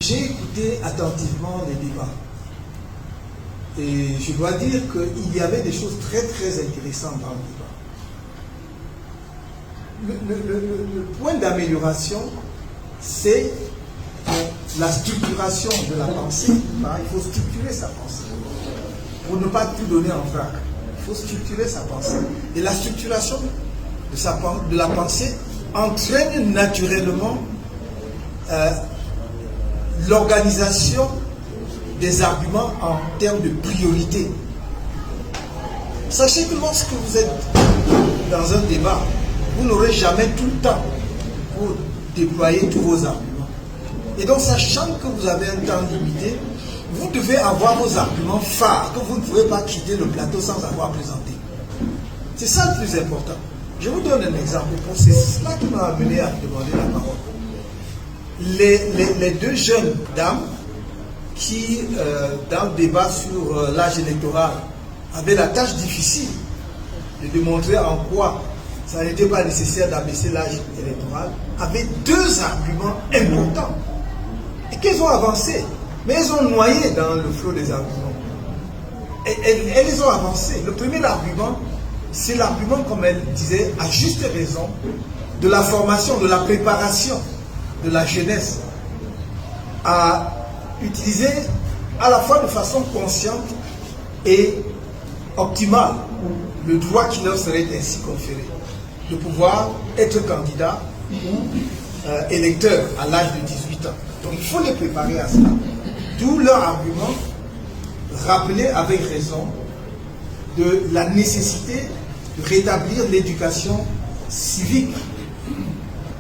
J'ai écouté attentivement les débats et je dois dire qu'il y avait des choses très intéressantes dans le débat. Le point d'amélioration, c'est la structuration de la pensée. Il faut structurer sa pensée pour ne pas tout donner en vrac. Il faut structurer sa pensée. Et la structuration de la pensée entraîne naturellement l'organisation des arguments en termes de priorité. Sachez que lorsque vous êtes dans un débat, vous n'aurez jamais tout le temps pour déployer tous vos arguments. Et donc, sachant que vous avez un temps limité, vous devez avoir vos arguments phares que vous ne pouvez pas quitter le plateau sans avoir présenté. C'est ça le plus important. Je vous donne un exemple. C'est cela qui m'a amené à demander la parole. Les deux jeunes dames qui, dans le débat sur l'âge électoral, avaient la tâche difficile de démontrer en quoi ça n'était pas nécessaire d'abaisser l'âge électoral, avaient deux arguments importants et qu'elles ont avancé, mais elles ont noyé dans le flot des arguments. Elles les ont avancés. Le premier argument, c'est l'argument, comme elle disait, à juste raison, de la formation, de la préparation de la jeunesse à utiliser à la fois de façon consciente et optimale le droit qui leur serait ainsi conféré, de pouvoir être candidat ou électeur à l'âge de 18 ans. Donc il faut les préparer à cela. D'où leur argument, rappeler avec raison de la nécessité de rétablir l'éducation civique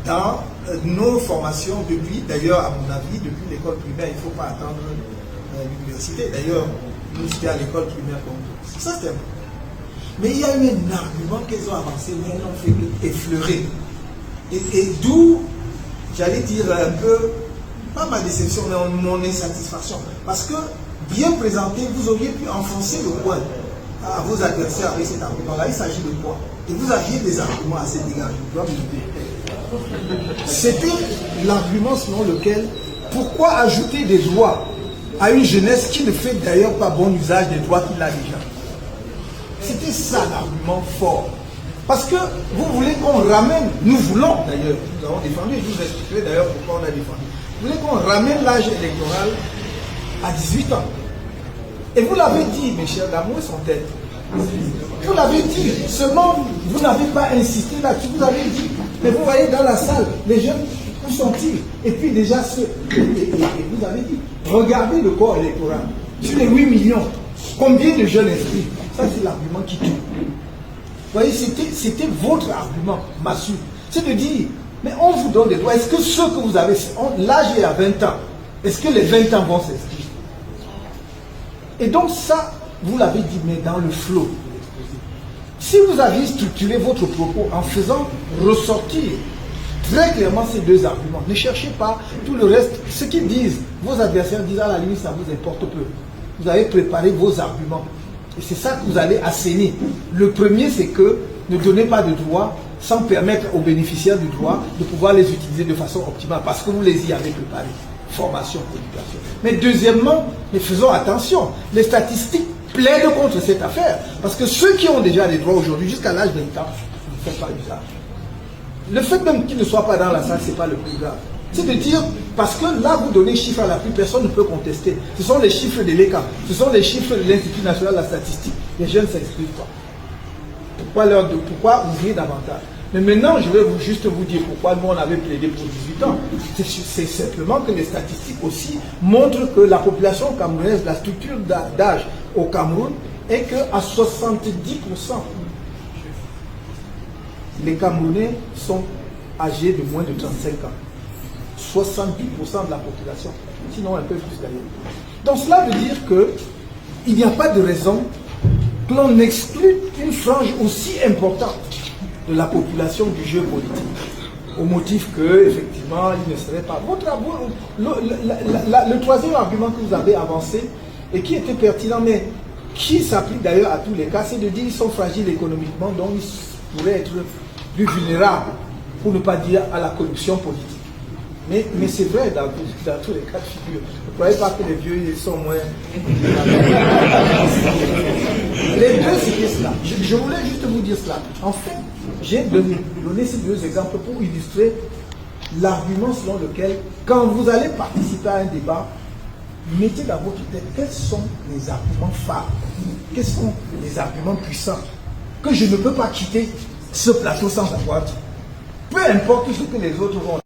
dans nos formations depuis, d'ailleurs, à mon avis, depuis l'école primaire. Il ne faut pas attendre l'université. D'ailleurs, nous, c'était à l'école primaire comme tout. Ça, c'était important. Mais il y a eu un argument qu'elles ont avancé, mais elles l'ont fait effleurer. Et d'où, j'allais dire un peu, pas ma déception, mais mon insatisfaction. Parce que, bien présenté, vous auriez pu enfoncer le poing à vos adversaires avec cet argument-là. Il s'agit de quoi? Et vous aviez des arguments assez dégagés. Je dois me le dire. C'était l'argument selon lequel, pourquoi ajouter des droits à une jeunesse qui ne fait d'ailleurs pas bon usage des droits qu'il a déjà? C'était ça l'argument fort. Parce que vous voulez qu'on ramène, nous voulons d'ailleurs, nous avons défendu, je vous expliquerai d'ailleurs pourquoi on a défendu. Vous voulez qu'on ramène l'âge électoral à 18 ans. Et vous l'avez dit, mes chers dames, où sont-elles? Vous l'avez dit, seulement vous n'avez pas insisté là-dessus, vous avez dit. Mais vous voyez dans la salle, les jeunes, où sont-ils? Et puis déjà, et vous avez dit, regardez le corps électoral. Sur les 8 millions, combien de jeunes inscrits? Ça, c'est l'argument qui tue. Vous voyez, c'était votre argument, Massu. C'est de dire, mais on vous donne des droits. Est-ce que ceux que vous avez, l'âge est à 20 ans, est-ce que les 20 ans vont s'inscrire? Et donc ça, vous l'avez dit, mais dans le flot. Si vous aviez structuré votre propos en faisant ressortir très clairement ces deux arguments, ne cherchez pas tout le reste. Ce qu'ils disent, vos adversaires disent à la limite, ça vous importe peu. Vous avez préparé vos arguments. Et c'est ça que vous allez assainir. Le premier, c'est que ne donnez pas de droit sans permettre aux bénéficiaires du droit de pouvoir les utiliser de façon optimale, parce que vous les y avez préparés. Formation, éducation. Mais deuxièmement, mais faisons attention, les statistiques plaident contre cette affaire, parce que ceux qui ont déjà des droits aujourd'hui, jusqu'à l'âge de 20 ans, ne font pas usage. Le fait même qu'ils ne soient pas dans la salle, ce n'est pas le plus grave. C'est de dire, parce que là, vous donnez chiffres à l'appui, personne ne peut contester. Ce sont les chiffres de l'ECA, ce sont les chiffres de l'Institut national de la statistique. Les jeunes ne s'inscrivent pas. Pourquoi ouvrir davantage? Mais maintenant, je vais juste vous dire pourquoi nous, on avait plaidé pour 18 ans. C'est simplement que les statistiques aussi montrent que la population camerounaise, la structure d'âge au Cameroun, est qu'à 70%, les Camerounais sont âgés de moins de 35 ans. 70% de la population, sinon un peu plus d'ailleurs. Donc cela veut dire qu'il n'y a pas de raison que l'on exclue une frange aussi importante de la population du jeu politique, au motif que, effectivement, il ne serait pas... Le troisième argument que vous avez avancé, et qui était pertinent, mais qui s'applique d'ailleurs à tous les cas, c'est de dire qu'ils sont fragiles économiquement, donc ils pourraient être plus vulnérables, pour ne pas dire à la corruption politique. Mais c'est vrai dans tous les cas de figure. Ne croyez pas que les vieux ils sont moins. Les deux, c'était cela. Je voulais juste vous dire cela. En fait, j'ai donné ces deux exemples pour illustrer l'argument selon lequel, quand vous allez participer à un débat, mettez dans votre tête quels sont les arguments phares, quels sont les arguments puissants que je ne peux pas quitter ce plateau sans avoir dit. Peu importe ce que les autres vont dire.